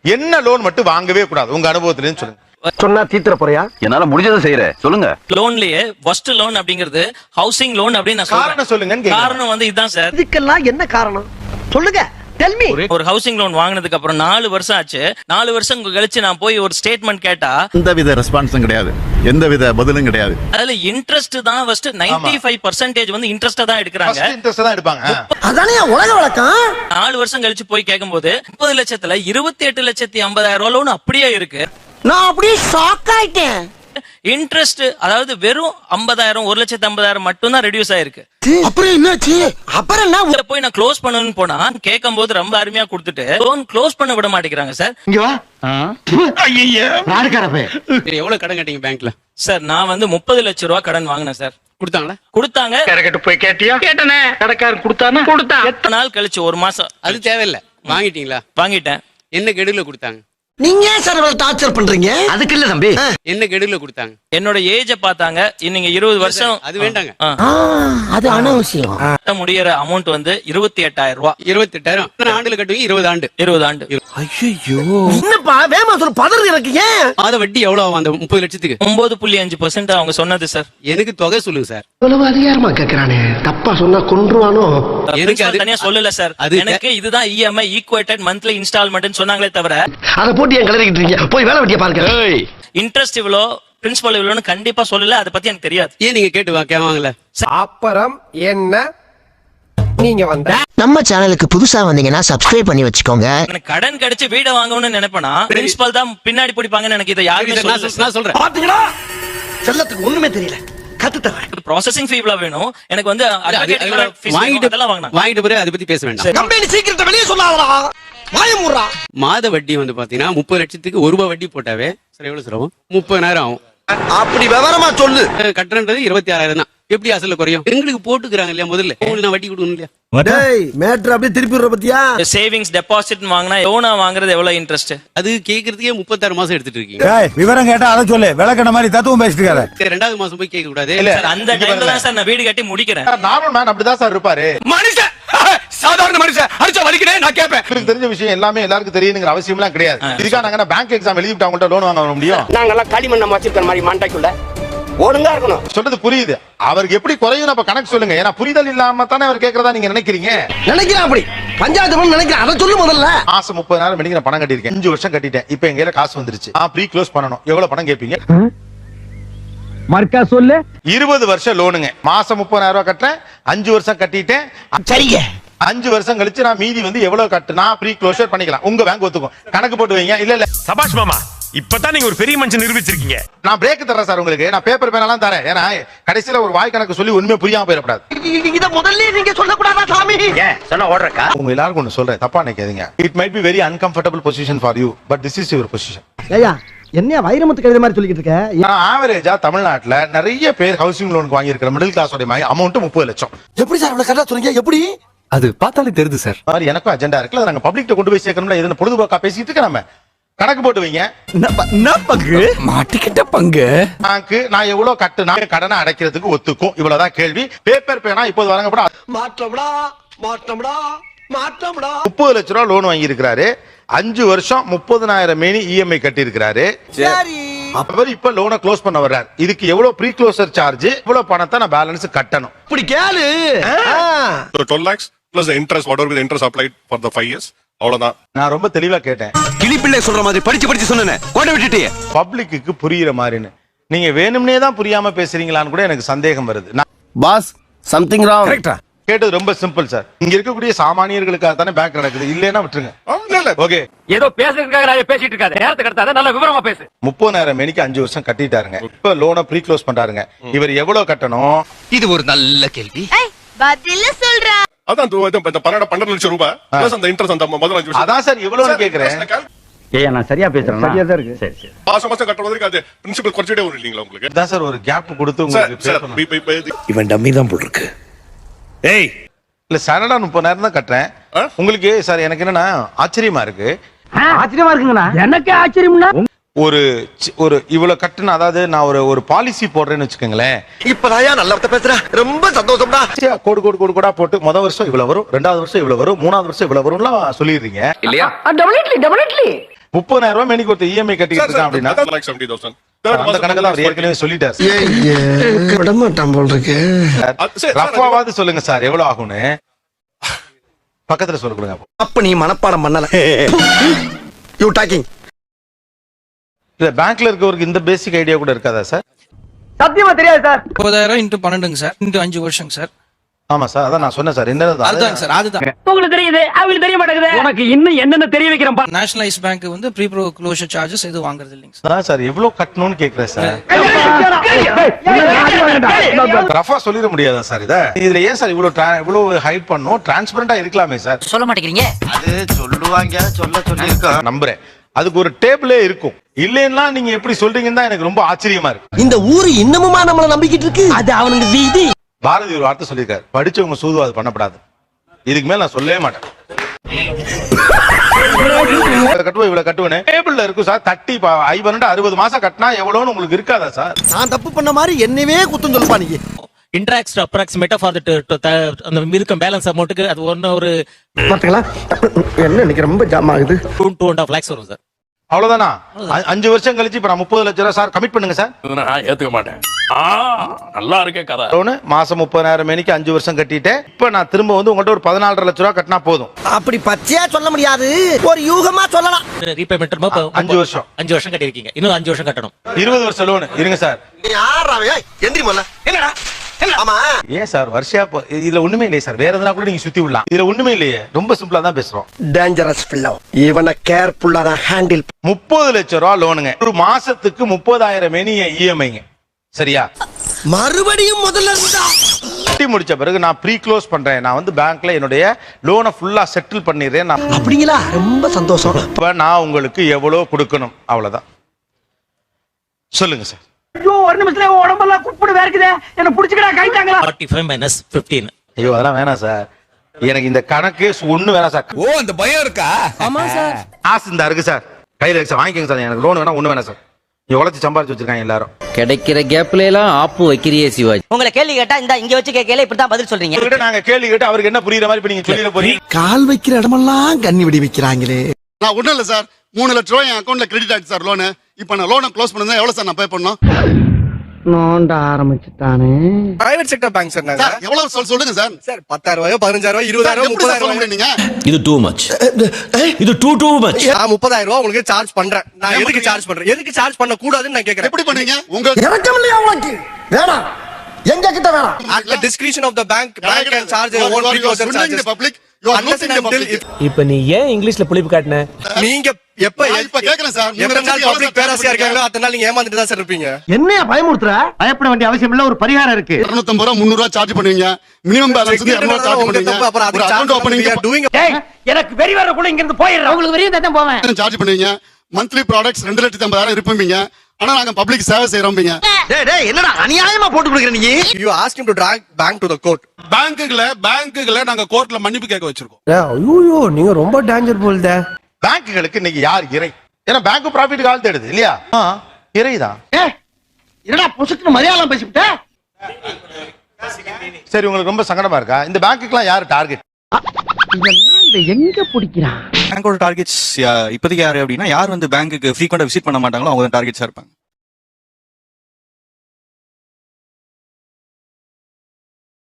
என்ன லோன் மட்டும் வாங்கவே கூடாது உங்க அனுபவத்துல சொல்லுங்க. சொன்னா தீத்துற போறியா? என்னால முடிஞ்சதை செய்யறேன், சொல்லுங்க. லோன்லயே ஃபர்ஸ்ட் லோன் அப்படிங்கிறது ஹவுசிங் லோன் அப்படின்னு நான் காரணம் சொல்லுங்க. காரணம் வந்து இதுதான் சார். இதுக்கெல்லாம் என்ன காரணம் சொல்லுங்க. Tell me. ஒரு ஹவுசிங் லோன் வாங்கினதுக்கு அப்புறம் 4 வருஷம் ஆச்சு. 4 வருஷம் கழிச்சு நான் போய் ஒரு ஸ்டேட்மெண்ட் கேட்டா எந்தவித ரெஸ்பான்ஸும் கிடையாது, எந்தவித பதிலும் கிடையாது. அதுல இன்ட்ரெஸ்ட் தான் ஃபர்ஸ்ட் 95% வந்து இன்ட்ரெஸ்ட் தான் எடுக்கறாங்க. இன்ட்ரெஸ்ட் தான் எடுப்பாங்க. அதானே உலக வழக்கம். 4 வருஷம் கழிச்சு போய் கேட்கும்போது 30 லட்சத்துல 28,50,000 லோன் அப்படியே இருக்கு. நான் அப்படியே ஷாக் ஆயிட்டேன். இன்ட்ரெஸ்ட் அதாவது வெறும் 50,000 1,50,000 மட்டும் தான் ரெடியூஸ் ஆயிருக்கு. அப்புறம் என்னாச்சு? அப்புறம் என்ன? உள்ள போய் நான் க்ளோஸ் பண்ணனும்னு போனா கேட்கும்போது ரொம்ப அருமையா கொடுத்துட்டு லோன் க்ளோஸ் பண்ண விட மாட்டேங்கிறாங்க சார். இங்க வா. ஐயய்ய ராடுகாரப்பே. எவ்வளவு கடன் கட்டிங்க பேங்க்ல? சார் நான் வந்து 30 லட்சம் ரூபாய் கடன் வாங்கினேன் சார். கொடுத்தாங்களா? கொடுத்தாங்க. கரெக்ட் போய் கேட்டியா? கேட்டனே. கடைக்காரர் கொடுத்தானா? கொடுத்தான். எத்தனை நாள் கழிச்சு 1 மாசம் அது தேவையில்ல. வாங்கிட்டீங்களா? வாங்கிட்டேன். என்ன கெடுல கொடுத்தாங்க? நீங்க ஏன் சார் இவ்வளவு டார்ச்சர் பண்றீங்க? அதுக்கு இல்ல தம்பி. என்ன கெடுல கொடுத்தாங்க? என்னோட ஏஜ பார்த்தாங்க. நீங்க 20 வருஷம் அது வேண்டாங்க. அது அனாவசியம். முடியற அமௌண்ட் வந்து 28,000 ரூபாய். 28,000. எத்தனை ஆண்டுல கட்டுவீங்க? 20 ஆண்டு. 20 ஆண்டு. ஐயோ. என்னப்பா வேமா சொல்ல பதறி இருக்கீங்க? மாத வட்டி எவ்வளவு ஆகும் அந்த 30 லட்சத்துக்கு? 9.5% அவங்க சொன்னது சார். எனக்கு தொகை சொல்லுங்க சார். இவ்வளவு அதிகாரமா கேக்குறானே. தப்பா சொன்னா கொன்றுவானோ. எனக்கு அது தனியா சொல்லல சார். எனக்கு இதுதான் EMI ஈக்குவேட்டட் மந்த்லி இன்ஸ்டால்மென்ட்னு சொன்னாங்களே தவிர அத போட்டு ஏன் கலரிக்கிட்டு இருக்கீங்க? போய் வேலை வெட்டிய பாருங்க. இன்ட்ரெஸ்ட் இவ்வளோ பிரின்சிபல் இவ்வளோன்னு கண்டிப்பா சொல்லல. அதை பத்தி எனக்கு தெரியாது. ஏன் நீங்க கேட்டு கேவாங்கல? அப்புறம் என்ன நீங்க வந்த நம்ம சேனலுக்கு புதுசா வந்தீங்கன்னா சப்ஸ்கிரைப் பண்ணி வச்சுக்கோங்க. எனக்கு கடன் கிடைச்சு வீட வாங்கணும்னு நினைப்பேனா பிரின்சிபல் தான் பின்னாடி பிடிப்பாங்கன்னு எனக்கு இதை யாருமே சொல்லல. நான் சொல்றேன். பாத்தீங்களா? செல்லத்துக்கு ஒண்ணுமே தெரியல. கத்து தரேன். ப்ராசசிங் ஃபீ இவ்வளவு வேணும். எனக்கு வந்து வாங்கிட்டு பிறகு அதை பத்தி பேச வேண்டாம். கம்பெனி சீக்கிரத்தை வெளியே சொல்லாதடா. வாய மூடுறா. மாத வட்டி வந்து பாத்தீங்கன்னா 30 லட்சத்துக்கு ₹1 வட்டி போட்டாவே சார் எவ்வளவு சார் ஆகும்? 30,000 ஆகும். அப்படி விவரமா சொல்லு. கட்டணன்றது 26,000 தான். எப்படி அசல்ல குறையும்? எங்களுக்கு போட்டுக்கிறாங்க இல்லையா முதல்ல? உங்களுக்கு நான் வட்டி கொடுக்கணும் இல்லையா? டேய் மேட்டர் அப்படியே திருப்பி விடுற பத்தியா? சேவிங்ஸ் டெபாசிட் வாங்கினா லோனா வாங்குறது எவ்வளவு இன்ட்ரெஸ்ட்? அது கேக்குறதுக்கே 36 மாசம் எடுத்துட்டு இருக்கீங்க. விவரம் கேட்டா அதை சொல்லு, விளக்கண மாதிரி தத்துவம் பேசிட்டு இருக்காரு. 2வது மாசம் போய் கேட்க கூடாது. அந்த டைம்ல தான் சார் நான் வீடு கட்டி முடிக்கிறேன். நார்மல் மேன் அப்படிதான் சார் இருப்பாரு. மனுஷன் சாதாரண மனுஷன் அடிச்சா வலிக்கிறேன் நான் கேட்பேன். உங்களுக்கு தெரிஞ்ச விஷயம் எல்லாமே எல்லாருக்கும் தெரியுங்கிற அவசியம் எல்லாம் கிடையாது. இதுக்காக நாங்க பேங்க் எக்ஸாம் எழுதிட்டு அவங்கள்ட்ட லோன் வாங்க முடியும்? நாங்கெல்லாம் களிமண்ண வச்சிருக்கிற மாதிரி மண்டைக்குள்ள ஒழுங்கா இருக்கணும். சொல்றது புரியுது. அவருக்கு எப்படி குறையும் நம்ம கணக்கு சொல்லுங்க. ஏன்னா புரிதல் இல்லாம தானே அவர் கேக்குறதா நீங்க நினைக்கிறீங்க. நினைக்கிறேன் அப்படி பஞ்சாயத்து நினைக்கிறேன். அதை சொல்லு முதல்ல. மாசம் 30,000 மணிக்கு நான் பணம் கட்டியிருக்கேன். 5 வருஷம் கட்டிட்டேன். இப்ப எங்க கையில காசு வந்துருச்சு. ப்ரீ க்ளோஸ் பண்ணணும். எவ்வளவு பணம் கேட்பீங்க? மர்க்கா சொல்லு. 20 வருஷம் லோனுங்க. மாசம் 30,000 ரூபாய் கட்டுறேன். 5 வருஷம் கட்டிட்டேன். சரிங்க. 5 வருஷம் கழிச்சு நான் மீதி வந்து எவ்வளவு கட்டுனா ப்ரீ க்ளோஷர் பண்ணிக்கலாம். உங்க பேங்க் ஒத்துக்கும். கணக்கு போட்டு வைங்க. இல்ல இல்ல சபாஷ் மாமா, இப்பதான் நீங்க ஒரு பெரிய மனுஷன் நிரூபிச்சிருக்கீங்க. நான் பிரேக் தரேன் சார் உங்களுக்கு. நான் பேப்பர் பேனெல்லாம் தரேன். ஏன்னா கடைசியில ஒரு வாய் கணக்கு சொல்லி உண்மை புரியாம போயிடக்கூடாது. இத முதல்ல நீங்க சொல்லக்கூடாதா சாமி? ஏன் சொன்னா ஓடுறக்கா? உங்க எல்லாருக்கும் ஒன்று சொல்றேன், தப்பா நினைக்காதீங்க. It might be very uncomfortable position for you, but this is your position. ஐயா என்ன வைரமுத்து கவிதை மாதிரி சொல்லிட்டு இருக்க? நான் ஆவரேஜா தமிழ்நாட்டுல நிறைய பேர் ஹவுசிங் லோனுக்கு வாங்கி இருக்கிற மிடில் கிளாஸ் உடைய அமௌண்ட் 30 லட்சம். எப்படி சார் இவ்வளவு கரெக்டா சொல்றீங்க? எப்படி? அது பார்த்தாலே தெரியுது சார். மாதிரி எனக்கும் அஜெண்டா இருக்குல்ல, நாங்க பப்ளிக்ட்ட கொண்டு போய் சேர்க்கணும்ல. எதுன்னு பொழுதுபோக்கா பேசிட்டு இருக்க நம்ம கணக்கு போட்டு வைங்க. பங்கு மாட்டிக்கிட்ட பங்கு பேங்க் நான் எவ்வளவு கட்டுனா கடனை அடைக்கிறதுக்கு ஒத்துக்கும். இவ்வளவுதான் கேள்வி. பேப்பர் பேனா இப்போது வழங்கப்பட மாற்றம்டா மாற்றம்டா மாற்றம்டா. 30 லட்சம் ரூபாய் லோன் வாங்கி இருக்கிறாரு. 5 வருஷம் 30,000 மேனி EMI கட்டி இருக்கிறாரு. அவர் இப்ப லோனை க்ளோஸ் பண்ண வர்றாரு. இதுக்கு எவ்வளவு ப்ரீ க்ளோசர் சார்ஜ், இவ்வளவு பணத்தை நான் பேலன்ஸ் கட்டணும். இப்படி கேளு. So 12 lakhs plus the interest, whatever the interest applied for the 5 years. அவ்வளவுதான். நான் ரொம்ப தெளிவா கேட்டேன். கிளிப்பிள்ளை சொல்ற மாதிரி படிச்சு சொன்னேனே கோட்டை விட்டுட்டே. பப்ளிக்கு புரியுற மாதிரின்னு நீங்க வேணும்னே தான் புரியாம பேசுறீங்களான்னு கூட எனக்கு சந்தேகம் வருது. Boss something wrong. கரெக்ட்டா? கேட்டது ரொம்ப சிம்பிள் சார். இங்க இருக்கக்கூடிய சாமானியர்களுக்காக தானே பேங்க் நடக்குது. இல்லைன்னா விட்டுருங்க. ஓகே, ஏதோ பேசுறதுக்காக பேசிட்டு இருக்காத. நேரத்தை கடத்தாத, நல்ல விவரமா பேசு. 30,000 மேனிக்கு 5 வருஷம் கட்டிட்டாருங்க. இப்ப லோனை ப்ரீ க்ளோஸ் பண்றாருங்க. இவர் எவ்வளவு கட்டணும்? இது ஒரு நல்ல கேள்வி. பதில சொல்றா. அதான் இந்த 12 லட்சம் ரூபாய் plus அந்த இன்ட்ரெஸ்ட் அந்த முதல் 5 வருஷம். அதான் சார் இவ்வளவு கேக்குறேன். ஏய் நான் சரியா பேசுறேன். சரியா தான் இருக்கு. சரி சரி. மாசம் கட்டுறதுக்கு அது பிரின்சிபல் குறைச்சிட்டே வரும் இல்லீங்களா உங்களுக்கு? அதான் சார் ஒரு கேப் கொடுத்து உங்களுக்கு இவன் டம்மி தான் போல இருக்கு. ஏய் இல்ல சரடா 30,000 தான் கட்டுறேன். உங்களுக்கு சார் எனக்கு என்னன்னா ஆச்சரியமா இருக்கு. ஆச்சரியமா இருக்குங்கண்ணா. எனக்கு ஆச்சரியம்னா ஒரு இவ்வளவு கட்டுன, அதாவது நான் ஒரு பாலிசி போடுறேன்னு வச்சுக்கோங்களேன். இப்பதான் நல்ல பேசுற. ரொம்ப சந்தோஷம்டா. கோடு போட்டு முதல் வருஷம் இவ்வளவு வரும், 2வது வருஷம் இவ்வளவு வரும், 3வது வருஷம் இவ்வளவு வரும்லாம் சொல்லிடுறீங்க இல்லையா? 30,000 ரூபாய் மேனிக்கு ஒருத்தர் இஎம்ஐ கட்டிட்டு இருக்கான் அப்படின்னா like 70,000. அந்த கணக்கு தான் அவர் ஏற்கனவே சொல்லிட்டார் சார். விட மாட்டான் போல் இருக்கு. ரஃபாவாவது சொல்லுங்க சார் எவ்வளவு ஆகும்னு பக்கத்துல சொல்ல கொடுங்க. அப்ப நீ மனப்பாடம் பண்ணல. You talking. இல்ல பேங்க்ல இருக்கவருக்கு இந்த பேசிக் ஐடியா கூட இருக்காதா சார்? சத்தியமா தெரியாது சார். 30,000 இன்டு 12 சார் இன்டு 5 வருஷம் சார். ஆமா சார் அதான் நான் சொன்னேன் சார். அதுதான் சார் அதுதான். உங்களுக்கு தெரியுது அவங்களுக்கு தெரிய மாட்டேங்குது. உனக்கு இன்னும் என்னென்ன தெரிய வைக்கிறேன். நேஷனலைஸ் பேங்க் வந்து ப்ரீ க்ளோஷர் சார்ஜஸ் எதுவும் வாங்குறது இல்லைங்க சார். அதான் சார் எவ்வளவு கட்டணும்னு கேக்குறேன் சார். ரஃபா சொல்லிட முடியாதா சார் இத? இதுல ஏன் சார் இவ்வளவு ஹைட் பண்ணணும்? டிரான்ஸ்பரண்டா இருக்கலாமே சார். சொல்ல மாட்டேங்கிறீங்க. அது சொல்லுவாங்க சொல்லி இருக்கேன் நம்புறேன். அதுக்கு ஒரு டேபிளே இருக்கும். இல்லைன்னா நீங்க எப்படி சொல்றீங்கன்னு தான் எனக்கு ரொம்ப ஆச்சரியமா இருக்கு. இந்த ஊரு இன்னமுமா நம்மள நம்பிக்கிட்டு இருக்கு. அது அவனுக்கு வீதி. பாரதி ஒரு வார்த்தை சொல்லியிருக்காரு, படிச்சவங்க சூதுவாது பண்ணப்படாது. இதுக்கு மேல நான் சொல்லவே மாட்டேன். இவ்வளவு கட்டுவேன் டேபிள்ல இருக்கும் சார். தட்டி 60 மாசம் கட்டினா எவ்வளவுன்னு உங்களுக்கு இருக்காதா சார்? நான் தப்பு பண்ண மாதிரி என்னவே குத்தம் சொல்லுப்பா நீ. இன்ட்ராக்ட் அப்ராக்சிமேட்டா ஃபார் அந்த இருக்கும் பேலன்ஸ் அமௌண்ட்டுக்கு அது ஒரு பாத்தீங்களா என்ன இன்னைக்கு ரொம்ப ஜாம் ஆகுது. 2.5 lakhs வரும் சார். அவ்வளவுதானா? 5 வருஷம் கழிச்சு இப்ப நான் 30 லட்சம் ரூபாய் சார் கமிட் பண்ணுங்க சார். நான் ஏத்துக்க மாட்டேன். நல்லா இருக்கே கதை. மாசம் 30,000 மேனிக்கு 5 வருஷம் கட்டிட்டேன். இப்ப நான் திரும்ப வந்து உங்கள்ட்ட ஒரு 14.5 லட்சம் ரூபாய் கட்டினா போதும். அப்படி பச்சையா சொல்ல முடியாது, ஒரு யூகமா சொல்லலாம். ரீபேமெண்ட் 5 வருஷம் 5 வருஷம் கட்டிருக்கீங்க. இன்னும் 5 வருஷம் கட்டணும். 20 வருஷம் லோன் இருங்க சார். யாராவே எந்திரி மொல்ல. என்னடா ஆமா ஏன் சார் வருஷா இதுல ஒண்ணுமே இல்லையே சார். வேற எதனா கூட நீங்க சுத்தி விடலாம். இதுல ஒண்ணுமே இல்லையே. ரொம்ப சிம்பிளா தான் பேசுறோம். டேஞ்சரஸ் பிள்ளை. இவனை கேர்ஃபுல்லா தான் ஹேண்டில். 30 லட்சம் ரூபாய் லோனுங்க. ஒரு மாசத்துக்கு 30,000 மேனி இஎம்ஐங்க. சரியா? மறுபடியும் முதல்ல இருந்தா கட்டி முடிச்ச பிறகு நான் ப்ரீ க்ளோஸ் பண்றேன். நான் வந்து பேங்க்ல என்னுடைய லோனை ஃபுல்லா செட்டில் பண்ணிடுறேன். அப்படிங்களா? ரொம்ப சந்தோஷம். இப்ப நான் உங்களுக்கு எவ்வளவு கொடுக்கணும் அவ்வளவுதான். சொல்லுங்க சார். ஐயோ ஒரு நிமிஷத்துல உடம்பெல்லாம் குப்புடு வேர்க்குதே. என்ன புடிச்சுக்கடா கைட்டாங்களா? 45 minus 15. ஐயோ அதெல்லாம் வேணாம் சார். எனக்கு இந்த கணக்கு ஒண்ணு வேணாம் சார். ஓ அந்த பயம் இருக்கா? ஆமா சார். காசு இந்த இருக்கு சார். கையில இருக்கு சார். வாங்கிக்கோங்க சார். எனக்கு லோன் வேணா ஒண்ணு வேணாம் சார். நீ உழைச்சு சம்பாதிச்சு வச்சிருக்காங்க எல்லாரும். கிடைக்கிற கேப்ல எல்லாம் ஆப்பு வைக்கிறியே சிவாஜி. உங்களை கேள்வி கேட்டா இந்த இங்க வச்சு கேட்கல இப்படிதான் பதில் சொல்றீங்க. உங்ககிட்ட நாங்க கேள்வி கேட்டு அவருக்கு என்ன புரியுற மாதிரி இப்ப நீங்க சொல்லிட போறீங்க. கால் வைக்கிற இடமெல்லாம் கண்ணி விடி வைக்கிறாங்களே. நான் ஒண்ணும் இல்ல சார். 3 லட்சம் ரூபாய் என் அக்கௌண்ட்ல கிரெடிட் ஆயிடுச்சு சார் லோனு. இப்ப நான் லோனை க்ளோஸ் பண்ணா எவ்வளவு சார் நான் பே பண்ணணும்? நோண்ட ஆரம்பிச்சுட்டானே. Private sector bank sir. Sir எவ்வளவு சொல்லுங்க சார். சார் 10,000 ரூபாயோ 15,000 ரூபாய் 20,000 30,000 நீங்க இது டூ மச். இது டூ மச். நான் 30,000 ரூபாய் உங்களுக்கு சார்ஜ் பண்றேன். நான் எதுக்கு சார்ஜ் பண்றேன்? எதுக்கு சார்ஜ் பண்ண கூடாதுன்னு நான் கேக்குறேன். எப்படி பண்ணுவீங்க? உங்க இறக்கம் இல்லையா உனக்கு? வேணாம். எங்க கிட்ட வேணாம். at the discretion of the bank can charge their own precaution charges. Public you are Unless losing and the until public. இப்ப நீ ஏன் இங்கிலீஷ்ல புளிப்பு காட்டின? நீங்க எப்ப இப்ப கேக்குறேன் சார். எத்தனை நாள் பப்ளிக் பேராசியா இருக்காங்களோ அத்தனை நாள் நீங்க ஏமாந்துட்டு தான் சார் இருப்பீங்க. என்னையா பயமுறுத்துற? பயப்பட வேண்டிய அவசியம் இல்ல. ஒரு பரிகாரம் இருக்கு. 250 ரூபாய் 300 ரூபாய் சார்ஜ் பண்ணுவீங்க. மினிமம் பேலன்ஸ் 200 சார்ஜ் பண்ணுவீங்க. அப்புறம் அது அக்கவுண்ட் ஓபனிங் doing டேய் எனக்கு வெறி வரக்குள்ள இங்க இருந்து போயிடுறேன். உங்களுக்கு வெறியும் தான் போவேன். சார்ஜ் பண்ணுவீங்க. மந்த்லி ப்ராடக்ட்ஸ் 2,50,000 இருப்பீங்க. ஆனா நாங்க பப்ளிக் சேவை செய்றோம்ங்க. டேய் டேய் என்னடா அநியாயமா போட்டு கொடுக்குற நீ? you ask him to drag bank to the court. பேங்க்குகளை நாங்க கோர்ட்ல மன்னிப்பு கேட்க வச்சிருக்கோம். ஐயோ நீங்க ரொம்ப டேஞ்சர் போல்தே. பேங்க்குகளுக்கு இன்னைக்கு யார் இறை? ஏன்னா பேங்க் ப்ராஃபிட் கால் தேடுது இல்லையா? இறைதான். என்னடா புசுக்குன்னு மரியாதை பேசிவிட்ட? சரி உங்களுக்கு ரொம்ப சங்கடமா இருக்கா? இந்த பேங்க்குக்குலாம் யார் டார்கெட்? இதெல்லாம் இத எங்க பிடிக்கிறான்? பேங்கோட டார்கெட்ஸ் இப்போதைக்கு யாரு அப்படின்னா யார் வந்து பேங்க்குக்கு ஃப்ரீக்வெண்டா விசிட் பண்ண மாட்டாங்களோ அவங்க டார்கெட்ஸா இருப்பாங்க.